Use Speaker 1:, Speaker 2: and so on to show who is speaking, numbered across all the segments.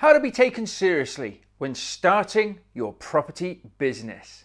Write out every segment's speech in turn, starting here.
Speaker 1: How to be taken seriously when starting your property business.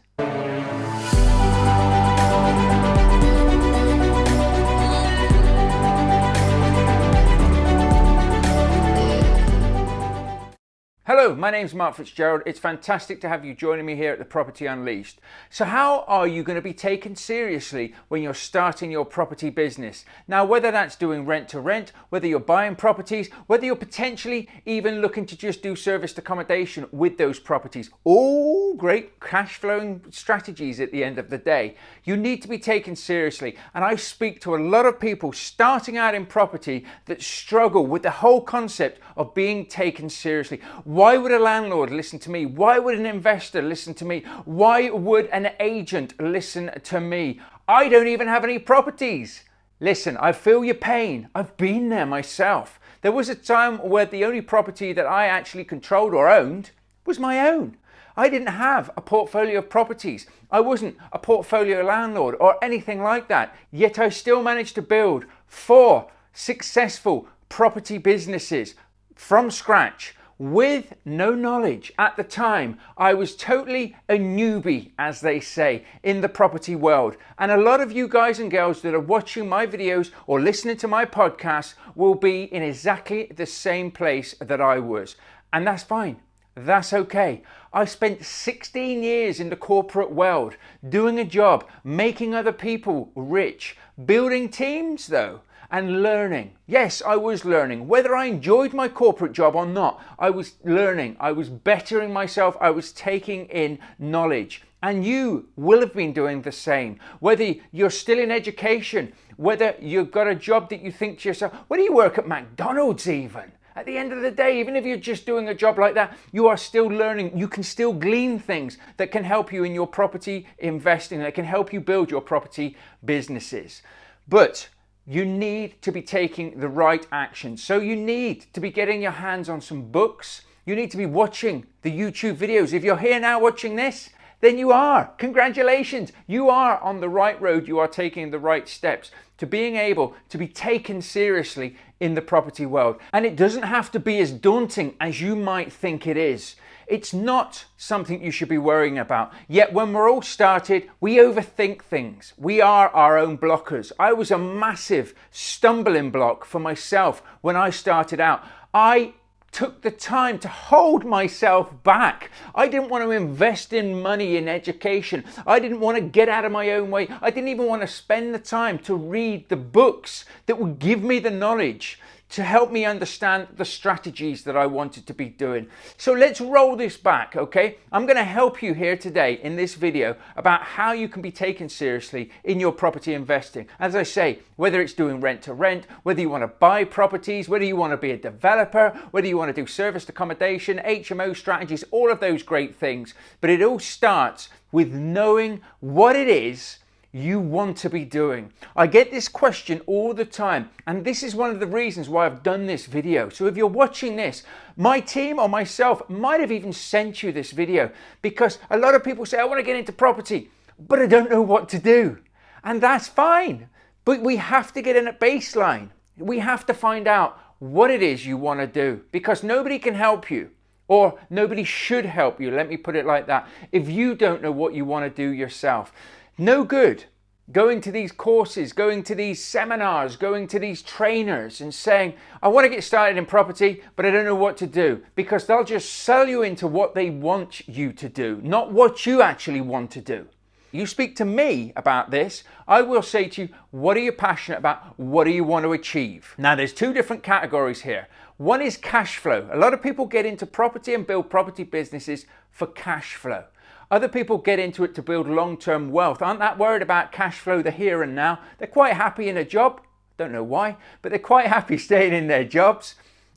Speaker 1: Hello, my name's Mark Fitzgerald. It's fantastic to have you joining me here at the Property Unleashed. So how are you going to be taken seriously when you're starting your property business? Now, whether that's doing rent to rent, whether you're buying properties, whether you're potentially even looking to just do serviced accommodation with those properties, all great cash flowing strategies at the end of the day, you need to be taken seriously. And I speak to a lot of people starting out in property that struggle with the whole concept of being taken seriously. Why would a landlord listen to me? Why would an investor listen to me? Why would an agent listen to me? I don't even have any properties. Listen, I feel your pain. I've been there myself. There was a time where the only property that I actually controlled or owned was my own. I didn't have a portfolio of properties. I wasn't a portfolio landlord or anything like that. Yet I still managed to build 4 successful property businesses from scratch. With no knowledge. At the time, I was totally a newbie, as they say, in the property world. And a lot of you guys and girls that are watching my videos or listening to my podcast will be in exactly the same place that I was. And that's fine. That's okay. I spent 16 years in the corporate world, doing a job, making other people rich, building teams though, and learning. Yes, I was learning. Whether I enjoyed my corporate job or not, I was learning. I was bettering myself. I was taking in knowledge. And you will have been doing the same. Whether you're still in education, whether you've got a job that you think to yourself, whether you work at McDonald's even. At the end of the day, even if you're just doing a job like that, you are still learning. You can still glean things that can help you in your property investing, that can help you build your property businesses. But you need to be taking the right action. So you need to be getting your hands on some books. You need to be watching the YouTube videos. If you're here now watching this, then you are. Congratulations. You are on the right road. You are taking the right steps to being able to be taken seriously in the property world. And it doesn't have to be as daunting as you might think it is. It's not something you should be worrying about. Yet when we're all started, we overthink things. We are our own blockers. I was a massive stumbling block for myself when I started out. I took the time to hold myself back. I didn't want to invest in money in education. I didn't want to get out of my own way. I didn't even want to spend the time to read the books that would give me the knowledge to help me understand the strategies that I wanted to be doing. So let's roll this back, okay? I'm going to help you here today in this video about how you can be taken seriously in your property investing. As I say, whether it's doing rent to rent, whether you want to buy properties, whether you want to be a developer, whether you want to do serviced accommodation, HMO strategies, all of those great things. But it all starts with knowing what it is you want to be doing. I get this question all the time, and this is one of the reasons why I've done this video. So if you're watching this, my team or myself might have even sent you this video, because a lot of people say, I want to get into property, but I don't know what to do. And that's fine. But we have to get in a baseline. We have to find out what it is you want to do, because nobody can help you. Or nobody should help you, let me put it like that, if you don't know what you want to do yourself. No good going to these courses, going to these seminars, going to these trainers and saying, I want to get started in property, but I don't know what to do, because they'll just sell you into what they want you to do, not what you actually want to do. You speak to me about this, I will say to you, what are you passionate about? What do you want to achieve? Now, there's 2 different categories here. One is cash flow. A lot of people get into property and build property businesses for cash flow. Other people get into it to build long-term wealth. Aren't that worried about cash flow, the here and now? They're quite happy in a job. Don't know why, but they're quite happy staying in their jobs.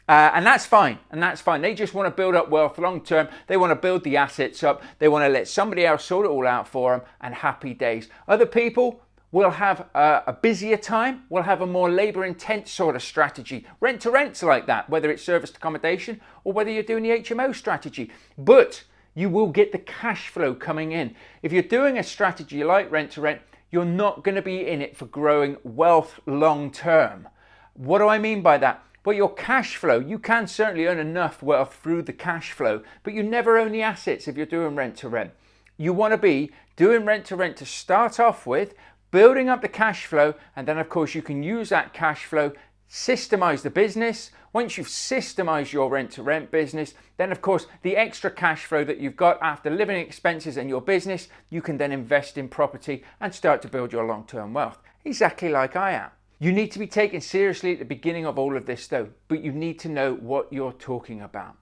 Speaker 1: And that's fine. They just want to build up wealth long-term. They want to build the assets up. They want to let somebody else sort it all out for them, and happy days. Other people will have a busier time, will have a more labor-intense sort of strategy. Rent to rent's like that, whether it's serviced accommodation or whether you're doing the HMO strategy. But you will get the cash flow coming in. If you're doing a strategy like rent to rent, you're not going to be in it for growing wealth long term. What do I mean by that? But your cash flow, you can certainly earn enough wealth through the cash flow, but you never own the assets if you're doing rent to rent. You want to be doing rent to start off with, building up the cash flow, and then of course you can use that cash flow, systemize the business. Once you've systemized your rent to rent business, then of course the extra cash flow that you've got after living expenses and your business, you can then invest in property and start to build your long-term wealth, exactly like I am. You need to be taken seriously at the beginning of all of this though, but you need to know what you're talking about.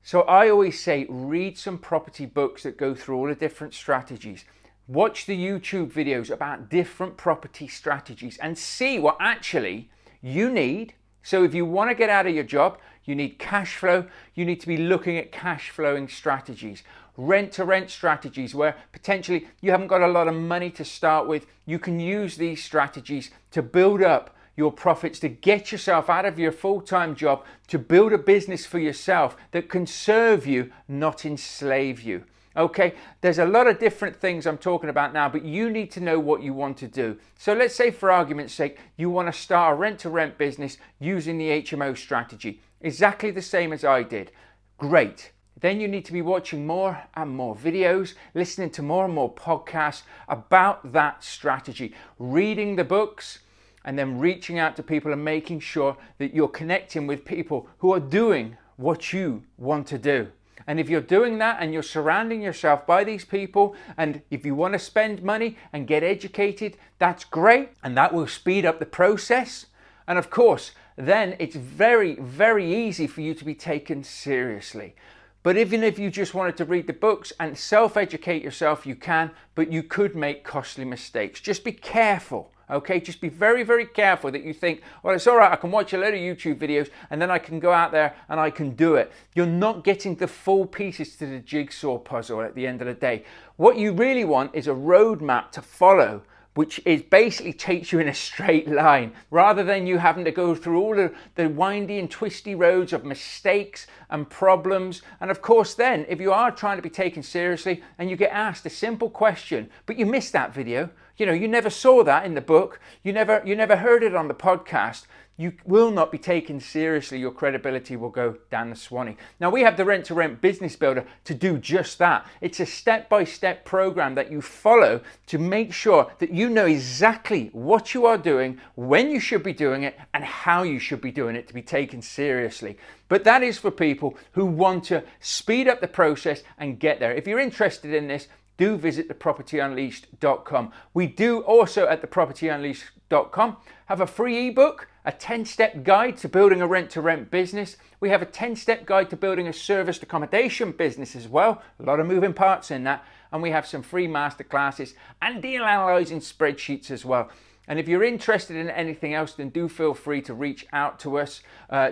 Speaker 1: So I always say, read some property books that go through all the different strategies. Watch the YouTube videos about different property strategies and see what actually you need. So if you want to get out of your job, you need cash flow. You need to be looking at cash flowing strategies, rent to rent strategies where potentially you haven't got a lot of money to start with. You can use these strategies to build up your profits, to get yourself out of your full-time job, to build a business for yourself that can serve you, not enslave you. Okay, there's a lot of different things I'm talking about now, but you need to know what you want to do. So let's say for argument's sake, you want to start a rent-to-rent business using the HMO strategy, exactly the same as I did. Great. Then you need to be watching more and more videos, listening to more and more podcasts about that strategy, reading the books, and then reaching out to people and making sure that you're connecting with people who are doing what you want to do. And if you're doing that and you're surrounding yourself by these people, and if you want to spend money and get educated, that's great. And that will speed up the process. And of course, then it's very, very easy for you to be taken seriously. But even if you just wanted to read the books and self-educate yourself, you can, but you could make costly mistakes. Just be careful. Okay, just be very, very careful that you think, well, it's all right, I can watch a load of YouTube videos and then I can go out there and I can do it. You're not getting the full pieces to the jigsaw puzzle at the end of the day. What you really want is a roadmap to follow, which is basically takes you in a straight line, rather than you having to go through all the windy and twisty roads of mistakes and problems. And of course then, if you are trying to be taken seriously and you get asked a simple question, but you missed that video, you never saw that in the book, you never heard it on the podcast, you will not be taken seriously. Your credibility will go down the swanny. Now we have the Rent to Rent Business Builder to do just that. It's a step-by-step program that you follow to make sure that you know exactly what you are doing, when you should be doing it, and how you should be doing it to be taken seriously. But that is for people who want to speed up the process and get there. If you're interested in this, do visit thepropertyunleashed.com. We do also at thepropertyunleashed.com have a free ebook, a 10-step guide to building a rent-to-rent business. We have a 10-step guide to building a serviced accommodation business as well. A lot of moving parts in that. And we have some free masterclasses and deal analyzing spreadsheets as well. And if you're interested in anything else, then do feel free to reach out to us.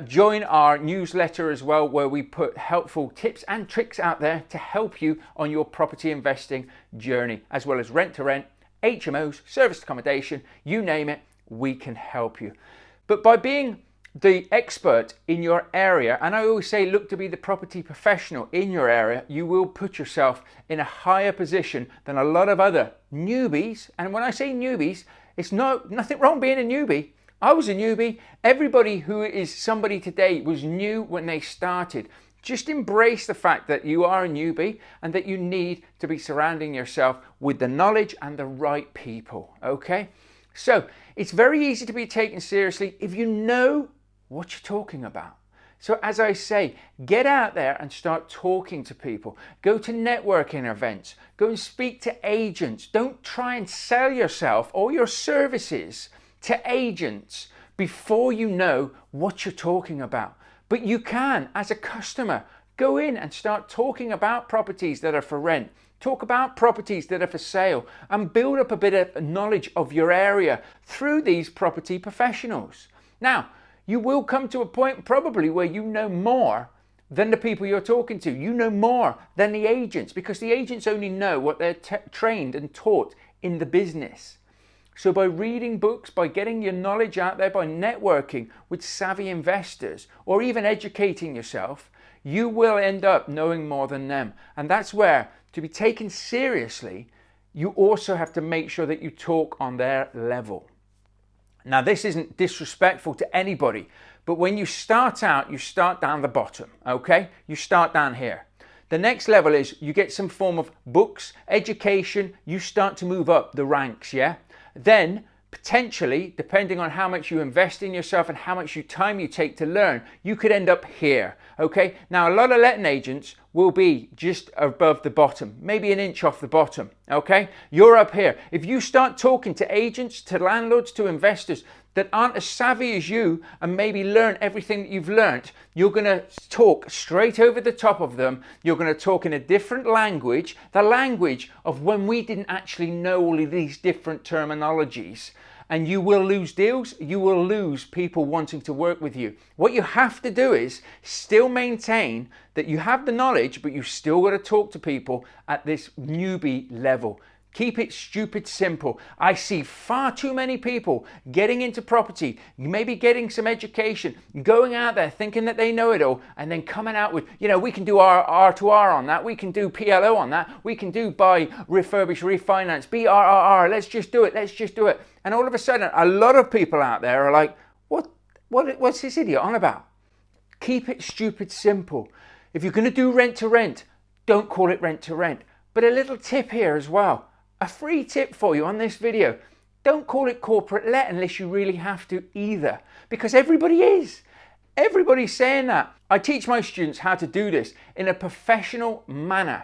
Speaker 1: Join our newsletter as well, where we put helpful tips and tricks out there to help you on your property investing journey, as well as rent-to-rent, HMOs, serviced accommodation, you name it, we can help you. But by being the expert in your area, and I always say look to be the property professional in your area, you will put yourself in a higher position than a lot of other newbies. And when I say newbies, it's nothing wrong being a newbie. I was a newbie. Everybody who is somebody today was new when they started. Just embrace the fact that you are a newbie and that you need to be surrounding yourself with the knowledge and the right people, okay? So it's very easy to be taken seriously if you know what you're talking about. So as I say, get out there and start talking to people. Go to networking events. Go and speak to agents. Don't try and sell yourself or your services to agents before you know what you're talking about. But you can, as a customer, go in and start talking about properties that are for rent. Talk about properties that are for sale and build up a bit of knowledge of your area through these property professionals. Now, you will come to a point probably where you know more than the people you're talking to. You know more than the agents, because the agents only know what they're trained and taught in the business. So by reading books, by getting your knowledge out there, by networking with savvy investors, or even educating yourself, you will end up knowing more than them. And that's where, to be taken seriously, you also have to make sure that you talk on their level. Now, this isn't disrespectful to anybody, but when you start out, you start down the bottom, okay? You start down here. The next level is you get some form of books, education, you start to move up the ranks, yeah? Then, potentially, depending on how much you invest in yourself and how much time you take to learn, you could end up here, okay? Now, a lot of letting agents will be just above the bottom, maybe an inch off the bottom, okay? You're up here. If you start talking to agents, to landlords, to investors that aren't as savvy as you and maybe learn everything that you've learned, you're going to talk straight over the top of them. You're going to talk in a different language, the language of when we didn't actually know all of these different terminologies. And you will lose deals, you will lose people wanting to work with you. What you have to do is still maintain that you have the knowledge, but you still got to talk to people at this newbie level. Keep it stupid simple. I see far too many people getting into property, maybe getting some education, going out there thinking that they know it all, and then coming out with, you know, we can do R2R on that, we can do PLO on that, we can do buy, refurbish, refinance, BRRR, let's just do it, let's just do it. And all of a sudden, a lot of people out there are like, what's this idiot on about? Keep it stupid simple. If you're going to do rent to rent, don't call it rent to rent. But a little tip here as well. A free tip for you on this video. Don't call it corporate let unless you really have to either, because everybody is. Everybody's saying that. I teach my students how to do this in a professional manner,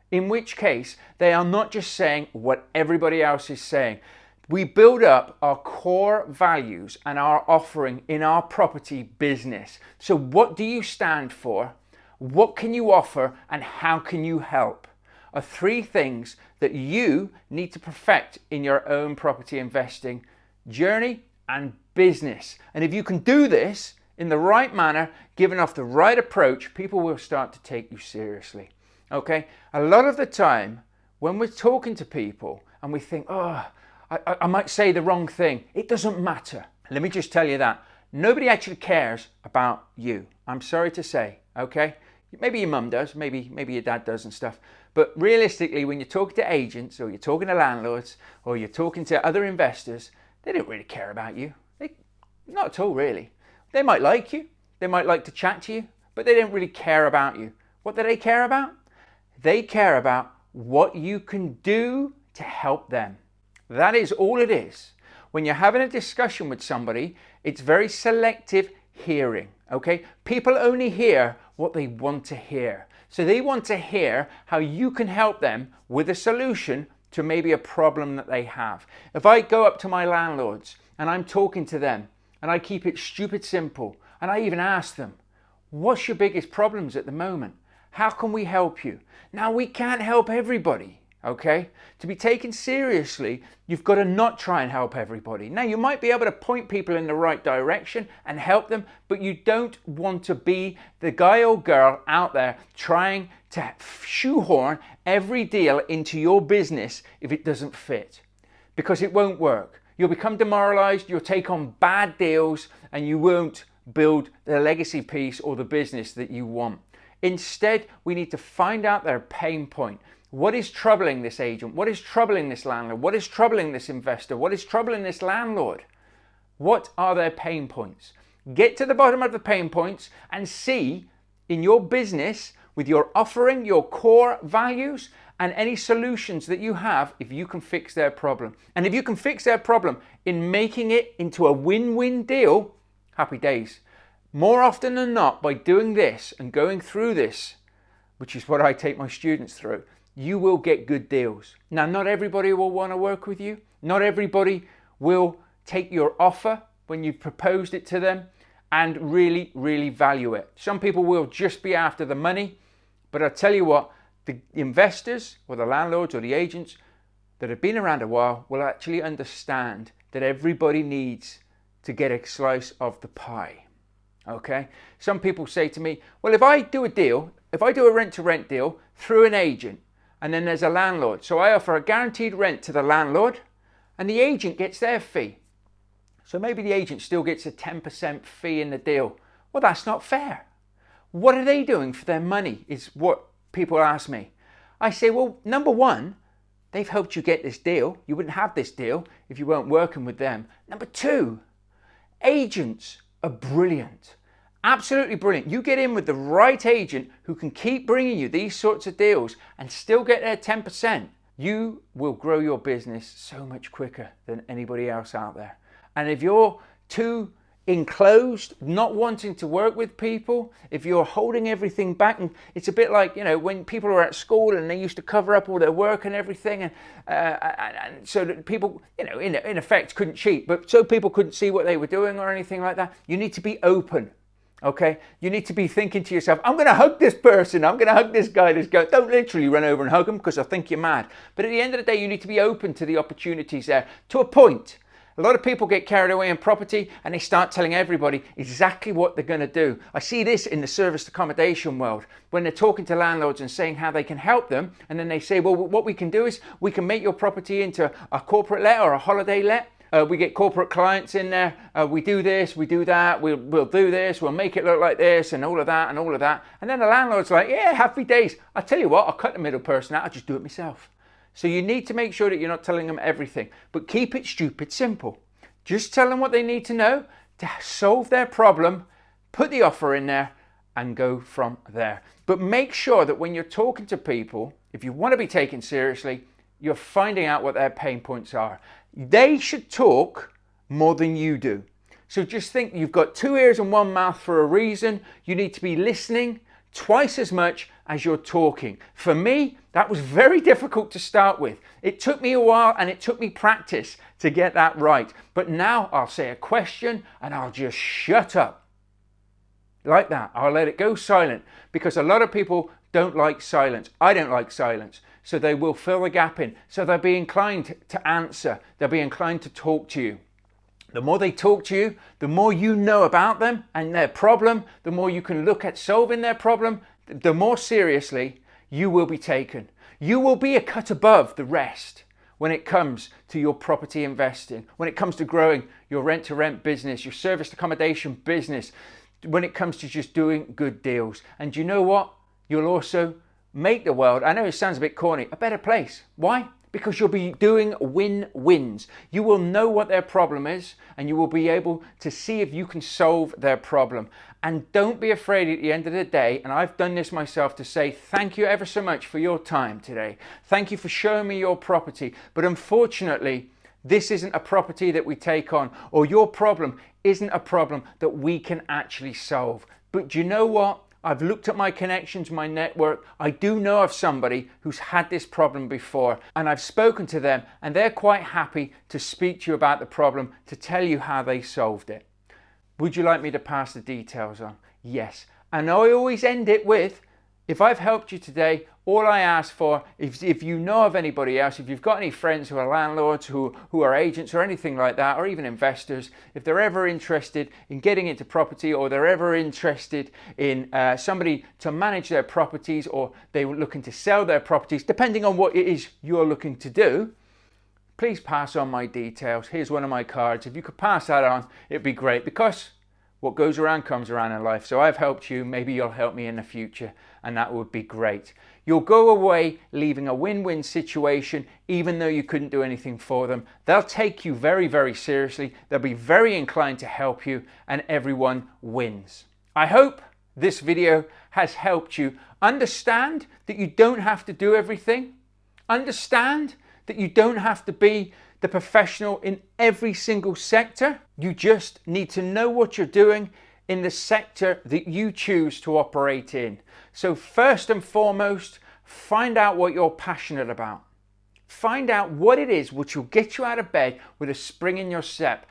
Speaker 1: in which case they are not just saying what everybody else is saying. We build up our core values and our offering in our property business. So what do you stand for? What can you offer? And how can you help? Are three things that you need to perfect in your own property investing journey and business. And if you can do this in the right manner, given off the right approach, people will start to take you seriously. Okay? A lot of the time, when we're talking to people and we think, oh, I might say the wrong thing, it doesn't matter. Let me just tell you that. Nobody actually cares about you. I'm sorry to say, okay? Maybe your mum does, maybe your dad does and stuff. But realistically, when you're talking to agents or you're talking to landlords or you're talking to other investors, they don't really care about you. Not at all, really. They might like you, they might like to chat to you, but they don't really care about you. What do they care about? They care about what you can do to help them. That is all it is. When you're having a discussion with somebody, it's very selective hearing, okay? People only hear what they want to hear. So they want to hear how you can help them with a solution to maybe a problem that they have. If I go up to my landlords and I'm talking to them and I keep it stupid simple and I even ask them, what's your biggest problems at the moment? How can we help you? Now, we can't help everybody, okay? To be taken seriously, you've got to not try and help everybody. Now, you might be able to point people in the right direction and help them, but you don't want to be the guy or girl out there trying to shoehorn every deal into your business if it doesn't fit, because it won't work. You'll become demoralized, you'll take on bad deals, and you won't build the legacy piece or the business that you want. Instead, we need to find out their pain point. What is troubling this agent? What is troubling this landlord? What is troubling this investor? What is troubling this landlord? What are their pain points? Get to the bottom of the pain points and see in your business, with your offering, your core values, and any solutions that you have, if you can fix their problem. And if you can fix their problem in making it into a win-win deal, happy days. More often than not, by doing this and going through this, which is what I take my students through, you will get good deals. Now, not everybody will want to work with you. Not everybody will take your offer when you've proposed it to them and really, really value it. Some people will just be after the money, but I tell you what, the investors or the landlords or the agents that have been around a while will actually understand that everybody needs to get a slice of the pie. Okay? Some people say to me, well, if I do a rent-to-rent deal through an agent, and then there's a landlord, so I offer a guaranteed rent to the landlord, and the agent gets their fee. So maybe the agent still gets a 10% fee in the deal. Well, that's not fair. What are they doing for their money is what people ask me. I say, well, number one, they've helped you get this deal. You wouldn't have this deal if you weren't working with them. Number two, Agents are brilliant. Absolutely brilliant. You get in with the right agent who can keep bringing you these sorts of deals and still get their 10%. You will grow your business so much quicker than anybody else out there. And if you're too enclosed, not wanting to work with people, if you're holding everything back, and it's a bit like, when people were at school and they used to cover up all their work and everything, and so that people, in effect couldn't cheat, but so people couldn't see what they were doing or anything like that. You need to be open. Okay, you need to be thinking to yourself, I'm going to hug this person, I'm going to hug this guy, this girl. Don't literally run over and hug them because I think you're mad. But at the end of the day, you need to be open to the opportunities there to a point. A lot of people get carried away in property and they start telling everybody exactly what they're going to do. I see this in the serviced accommodation world when they're talking to landlords and saying how they can help them. And then they say, well, what we can do is we can make your property into a corporate let or a holiday let. We get corporate clients in there, we do this, we do that, we'll do this, we'll make it look like this and all of that and all of that. And then the landlord's like, yeah, happy days. I tell you what, I'll cut the middle person out, I'll just do it myself. So you need to make sure that you're not telling them everything, but keep it stupid simple. Just tell them what they need to know to solve their problem, put the offer in there and go from there. But make sure that when you're talking to people, if you want to be taken seriously, you're finding out what their pain points are. They should talk more than you do. So just think you've got 2 ears and 1 mouth for a reason. You need to be listening twice as much as you're talking. For me, that was very difficult to start with. It took me a while and it took me practice to get that right. But now I'll say a question and I'll just shut up. Like that. I'll let it go silent because a lot of people don't like silence. I don't like silence. So they will fill the gap in. So they'll be inclined to answer. They'll be inclined to talk to you. The more they talk to you, the more you know about them and their problem, the more you can look at solving their problem, the more seriously you will be taken. You will be a cut above the rest when it comes to your property investing, when it comes to growing your rent-to-rent business, your serviced accommodation business, when it comes to just doing good deals. And you know what? You'll also make the world, I know it sounds a bit corny, a better place. Why? Because you'll be doing win-wins. You will know what their problem is and you will be able to see if you can solve their problem. And don't be afraid at the end of the day, and I've done this myself, to say thank you ever so much for your time today. Thank you for showing me your property. But unfortunately, this isn't a property that we take on, or your problem isn't a problem that we can actually solve. But do you know what? I've looked at my connections, my network. I do know of somebody who's had this problem before, and I've spoken to them and they're quite happy to speak to you about the problem, to tell you how they solved it. Would you like me to pass the details on? Yes. And I always end it with, if I've helped you today, all I ask for, if you know of anybody else, if you've got any friends who are landlords, who are agents or anything like that, or even investors, if they're ever interested in getting into property, or they're ever interested in somebody to manage their properties, or they were looking to sell their properties, depending on what it is you're looking to do, please pass on my details. Here's one of my cards. If you could pass that on, it'd be great, because what goes around comes around in life. So I've helped you, maybe you'll help me in the future, and that would be great. You'll go away leaving a win-win situation, even though you couldn't do anything for them. They'll take you very, very seriously. They'll be very inclined to help you, and everyone wins. I hope this video has helped you understand that you don't have to do everything. Understand that you don't have to be the professional in every single sector. You just need to know what you're doing in the sector that you choose to operate in. So first and foremost, find out what you're passionate about. Find out what it is which will get you out of bed with a spring in your step.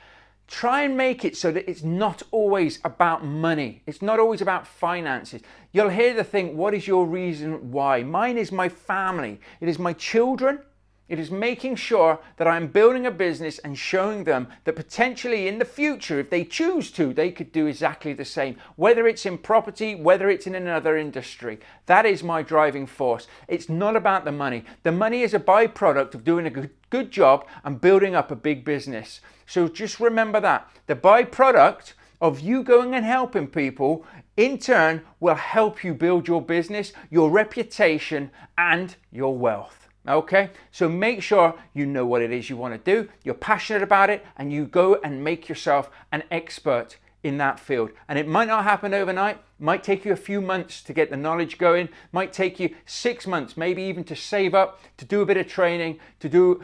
Speaker 1: Try and make it so that it's not always about money. It's not always about finances. You'll hear the thing, what is your reason why? Mine is my family. It is my children. It is making sure that I'm building a business and showing them that potentially in the future, if they choose to, they could do exactly the same. Whether it's in property, whether it's in another industry. That is my driving force. It's not about the money. The money is a byproduct of doing a good job and building up a big business. So just remember that. The byproduct of you going and helping people, in turn, will help you build your business, your reputation, and your wealth. Okay, so make sure you know what it is you want to do, you're passionate about it, and you go and make yourself an expert in that field. And it might not happen overnight, might take you a few months to get the knowledge going, might take you 6 months, maybe even to save up, to do a bit of training, to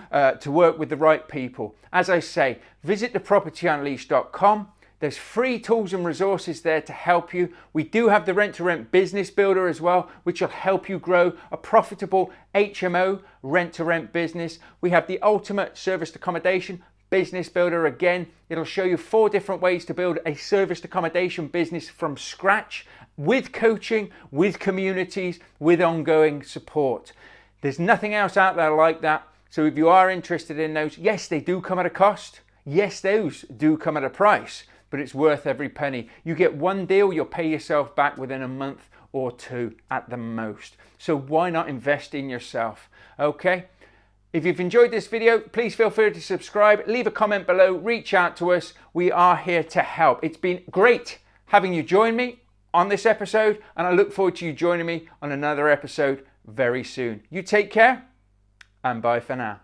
Speaker 1: work with the right people. As I say, visit thepropertyunleashed.com. There's free tools and resources there to help you. We do have the rent-to-rent business builder as well, which will help you grow a profitable HMO rent-to-rent business. We have the ultimate serviced accommodation business builder. Again, it'll show you 4 different ways to build a serviced accommodation business from scratch, with coaching, with communities, with ongoing support. There's nothing else out there like that. So if you are interested in those, yes, they do come at a cost. Yes, those do come at a price, but it's worth every penny. You get one deal, you'll pay yourself back within a month or 2 at the most. So why not invest in yourself? Okay. If you've enjoyed this video, please feel free to subscribe, leave a comment below, reach out to us. We are here to help. It's been great having you join me on this episode, and I look forward to you joining me on another episode very soon. You take care, and bye for now.